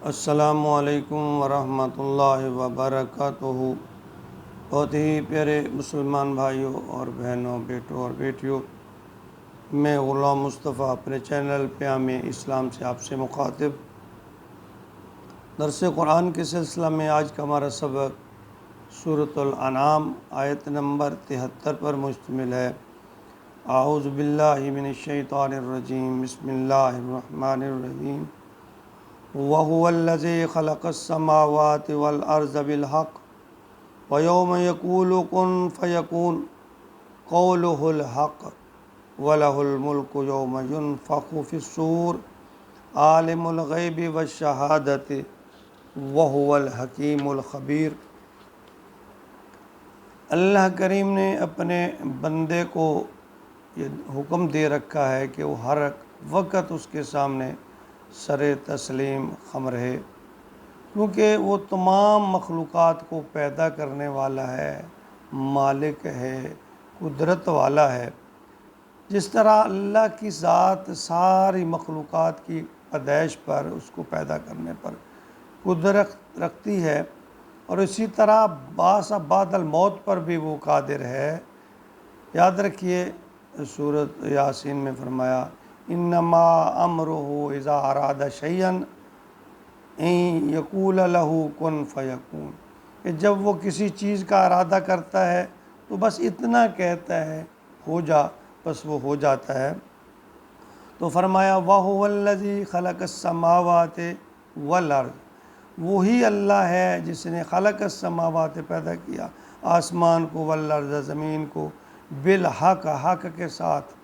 السلام علیکم ورحمۃ اللہ وبرکاتہ۔ بہت ہی پیارے مسلمان بھائیوں اور بہنوں، بیٹوں اور بیٹیوں، میں غلام مصطفیٰ اپنے چینل پیام اسلام سے آپ سے مخاطب۔ درس قرآن کے سلسلہ میں آج کا ہمارا سبق سورۃ الانعام آیت نمبر 73 پر مشتمل ہے۔ اعوذ باللہ من الشیطان الرجیم، بسم اللہ الرحمن الرحیم۔ وَهُوَ الَّذِي خَلَقَ السَّمَاوَاتِ وَالْأَرْضَ بِالْحَقِّ وَيَوْمَ يَقُولُ كُن فَيَكُونُ قَوْلُهُ الْحَقُّ وَلَهُ الْمُلْكُ يَوْمَ يُنفَخُ فِي الصُّورِ عَالِمُ الْغَيْبِ وَالشَّهَادَةِ وَهُوَ الْحَكِيمُ الْخَبِيرُ۔ اللہ کریم نے اپنے بندے کو یہ حکم دے رکھا ہے کہ وہ ہر وقت اس کے سامنے سر تسلیم خم رہے، کیونکہ وہ تمام مخلوقات کو پیدا کرنے والا ہے، مالک ہے، قدرت والا ہے۔ جس طرح اللہ کی ذات ساری مخلوقات کی پیدائش پر، اس کو پیدا کرنے پر قدرت رکھتی ہے، اور اسی طرح بعد الموت پر بھی وہ قادر ہے۔ یاد رکھیے سورۃ یاسین میں فرمایا انما امرہ اذا اراد شیئا ان یقول لہ کن فیکون، کہ جب وہ کسی چیز کا ارادہ کرتا ہے تو بس اتنا کہتا ہے ہو جا، بس وہ ہو جاتا ہے۔ تو فرمایا وَهُوَ الَّذِي خَلَقَ السَّمَاوَاتِ وَالْأَرْضَ، وہی اللہ ہے جس نے خلق السماوات پیدا کیا، آسمان کو، والارض زمین کو، بالحق حق کے ساتھ،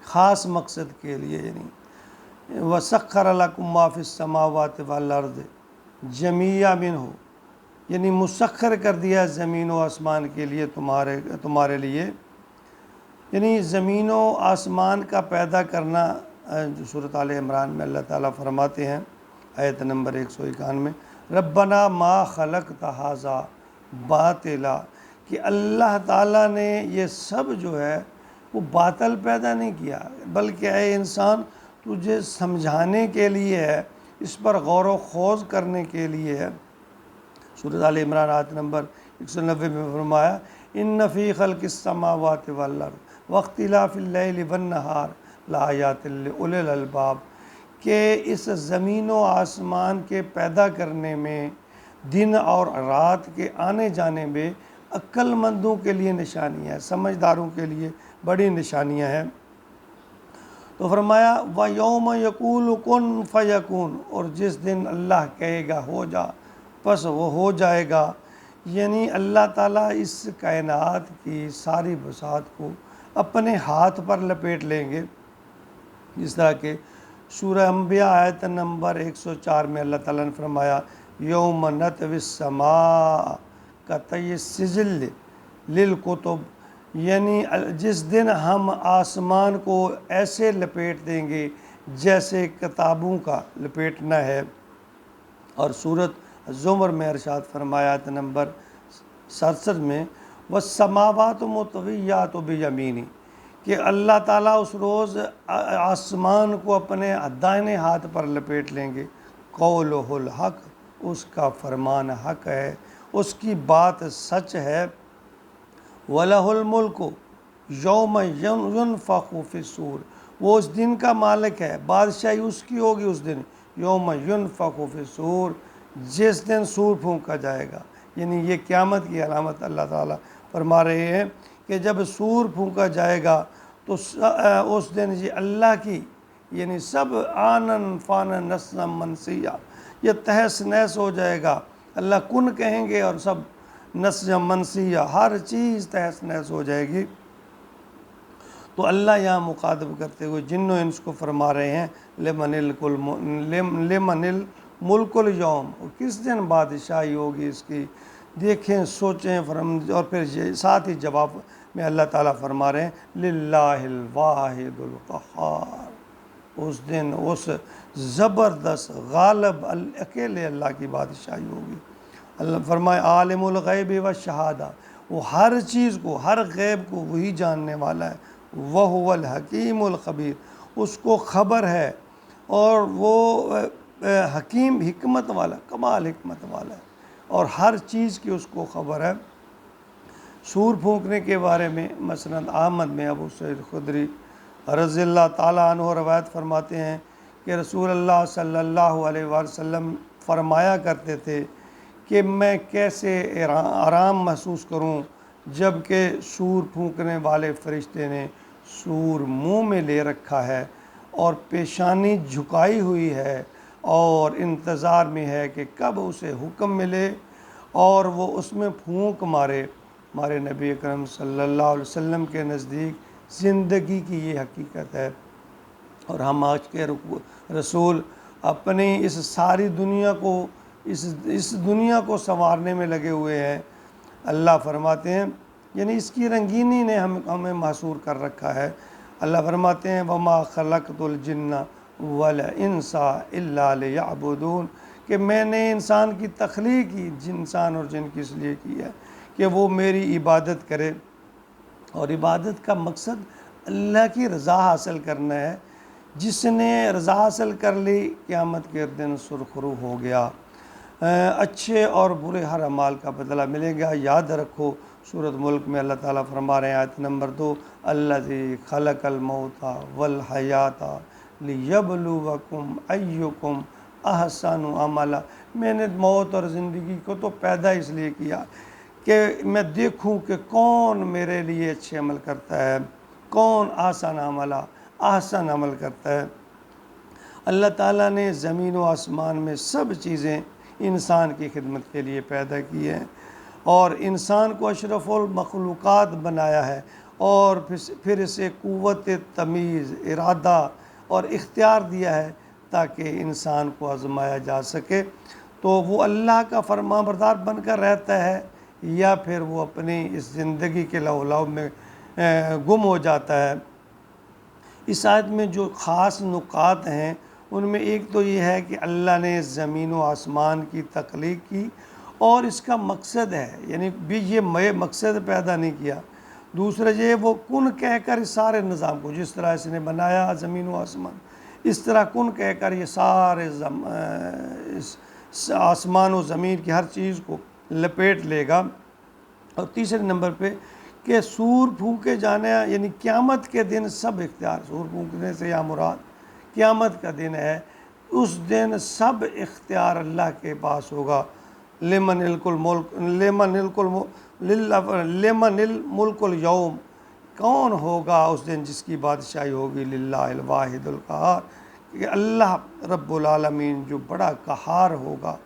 خاص مقصد کے لیے، یعنی وَسَخَّرَ لَكُم مَّا فِي السَّمَاوَاتِ وَالْأَرْضِ جَمِيعًا مِّنْهُ، یعنی مسخر کر دیا زمین و آسمان کے لیے تمہارے لیے، یعنی زمین و آسمان کا پیدا کرنا۔ جو سورۃ آل عمران میں اللہ تعالیٰ فرماتے ہیں آیت نمبر 191، ربنا ما خلقت ھذا باطلا، کہ اللہ تعالیٰ نے یہ سب جو ہے وہ باطل پیدا نہیں کیا، بلکہ اے انسان تجھے سمجھانے کے لیے ہے، اس پر غور و خوض کرنے کے لیے ہے۔ سورۃ آل عمران آیت نمبر 190 میں فرمایا ان فی خلق السماوات والارض واختلاف اللیل والنہار لآیات لأولی الالباب، کہ اس زمین و آسمان کے پیدا کرنے میں، دن اور رات کے آنے جانے میں عقل مندوں کے لیے نشانیاں ہیں، سمجھداروں کے لیے بڑی نشانیاں ہیں۔ تو فرمایا وَيَوْمَ يَقُولُ كُن فَيَكُونُ، اور جس دن اللہ کہے گا ہو جا، پس وہ ہو جائے گا، یعنی اللہ تعالیٰ اس کائنات کی ساری بساط کو اپنے ہاتھ پر لپیٹ لیں گے۔ جس طرح کہ سورہ انبیاء آیت نمبر 104 میں اللہ تعالیٰ نے فرمایا یوم نطوی السماء کطی السجل للکتب، یعنی جس دن ہم آسمان کو ایسے لپیٹ دیں گے جیسے کتابوں کا لپیٹنا ہے۔ اور سورۃ زمر میں ارشاد فرمایا آیت نمبر 67 میں والسماوات مطویات بیمینہ، کہ اللہ تعالیٰ اس روز آسمان کو اپنے دائیں ہاتھ پر لپیٹ لیں گے۔ قولہ الحق، اس کا فرمان حق ہے، اس کی بات سچ ہے۔ وَلَهُ الْمُلْكُ یوم يُنفَخُ فِي الصُّورِ، وہ اس دن کا مالک ہے، بادشاہی اس کی ہوگی اس دن، یوم يُنفَخُ فِي الصُّورِ، جس دن سور پھونکا جائے گا۔ یعنی یہ قیامت کی علامت اللہ تعالیٰ فرما رہے ہیں کہ جب سور پھونکا جائے گا تو اس دن یہ اللہ کی، یعنی سب آنن فانن نسلا منسیہ، یہ تہس نہس ہو جائے گا۔ اللہ کن کہیں گے اور سب نسیا منسیہ، ہر چیز تہس نہس ہو جائے گی۔ تو اللہ یہاں مخاطب کرتے ہوئے جن و انس کو فرما رہے ہیں لمن الملک اليوم، کس دن بادشاہی ہوگی اس کی، دیکھیں سوچیں اور پھر ساتھ ہی جواب میں اللہ تعالیٰ فرما رہے ہیں للہ الواحد القہار، اس دن اس زبردست غالب اکیلے اللہ کی بادشاہی ہوگی۔ اللہ فرمائے عالم الغیب والشہادہ، وہ ہر چیز کو، ہر غیب کو وہی جاننے والا ہے۔ وَهُوَ الْحَكِيمُ الْخَبِيرُ، اس کو خبر ہے اور وہ حکیم حکمت والا، کمال حکمت والا ہے، اور ہر چیز کی اس کو خبر ہے۔ سور پھونکنے کے بارے میں مسند احمد میں ابو سعید خدری رضی اللہ تعالیٰ عنہ روایت فرماتے ہیں کہ رسول اللہ صلی اللہ علیہ وسلم فرمایا کرتے تھے کہ میں کیسے آرام محسوس کروں جب کہ سور پھونکنے والے فرشتے نے سور منہ میں لے رکھا ہے اور پیشانی جھکائی ہوئی ہے اور انتظار میں ہے کہ کب اسے حکم ملے اور وہ اس میں پھونک مارے۔ ہمارے نبی اکرم صلی اللہ علیہ وسلم کے نزدیک زندگی کی یہ حقیقت ہے، اور ہم آج کے رسول اپنی اس ساری دنیا کو اس دنیا کو سنوارنے میں لگے ہوئے ہیں۔ اللہ فرماتے ہیں، یعنی اس کی رنگینی نے ہمیں محصور کر رکھا ہے۔ اللہ فرماتے ہیں وَمَا خَلَقْتُ الْجِنَّ وَالْإِنسَ إِلَّا لِيَعْبُدُونَ، کہ میں نے انسان کی تخلیق کی، انسان اور جن کی اس لیے کی ہے کہ وہ میری عبادت کرے، اور عبادت کا مقصد اللہ کی رضا حاصل کرنا ہے۔ جس نے رضا حاصل کر لی قیامت کے دن سرخرو ہو گیا۔ اچھے اور برے ہر اعمال کا بدلہ ملے گا۔ یاد رکھو سورۃ ملک میں اللہ تعالیٰ فرما رہے ہیں آیت نمبر 2، الذی خلق الموت والحیات لیبلوکم ایکم احسن عملا، میں نے موت اور زندگی کو تو پیدا اس لیے کیا کہ میں دیکھوں کہ کون میرے لیے اچھے عمل کرتا ہے، کون احسن عمل کرتا ہے۔ اللہ تعالیٰ نے زمین و آسمان میں سب چیزیں انسان کی خدمت کے لیے پیدا کی ہیں، اور انسان کو اشرف المخلوقات بنایا ہے، اور پھر اسے قوت تمیز، ارادہ اور اختیار دیا ہے تاکہ انسان کو آزمایا جا سکے۔ تو وہ اللہ کا فرمان بردار بن کر رہتا ہے یا پھر وہ اپنی اس زندگی کے لہو لہو میں گم ہو جاتا ہے۔ اس آیت میں جو خاص نکات ہیں ان میں ایک تو یہ ہے کہ اللہ نے زمین و آسمان کی تخلیق کی اور اس کا مقصد ہے، یعنی بھی یہ مقصد پیدا نہیں کیا۔ دوسرا یہ وہ کن کہہ کر اس سارے نظام کو، جس طرح اس نے بنایا زمین و آسمان، اس طرح کن کہہ کر یہ سارے آسمان و زمین کی ہر چیز کو لپیٹ لے گا۔ اور تیسرے نمبر پہ کہ سور پھونکے جانے، یعنی قیامت کے دن سب اختیار، سور پھونکنے سے یا مراد قیامت کا دن ہے، اس دن سب اختیار اللہ کے پاس ہوگا۔ لمن الملک اليوم، کون ہوگا اس دن جس کی بادشاہی ہوگی؟ للہ الواحد القہار، کہ اللہ رب العالمین جو بڑا قہار ہوگا۔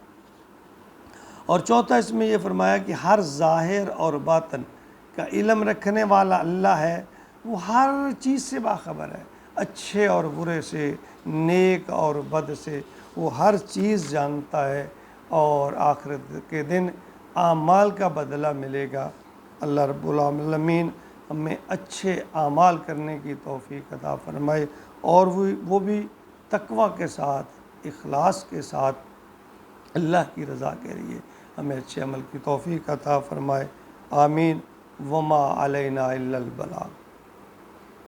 اور چوتھا اس میں یہ فرمایا کہ ہر ظاہر اور باطن کا علم رکھنے والا اللہ ہے، وہ ہر چیز سے باخبر ہے، اچھے اور برے سے، نیک اور بد سے، وہ ہر چیز جانتا ہے، اور آخرت کے دن اعمال کا بدلہ ملے گا۔ اللہ رب العالمین ہمیں اچھے اعمال کرنے کی توفیق عطا فرمائے، اور وہ بھی تقوی کے ساتھ، اخلاص کے ساتھ، اللہ کی رضا کے لیے ہمیں اچھے عمل کی توفیق عطا فرمائے۔ آمین۔ وما علینا الا البلاغ۔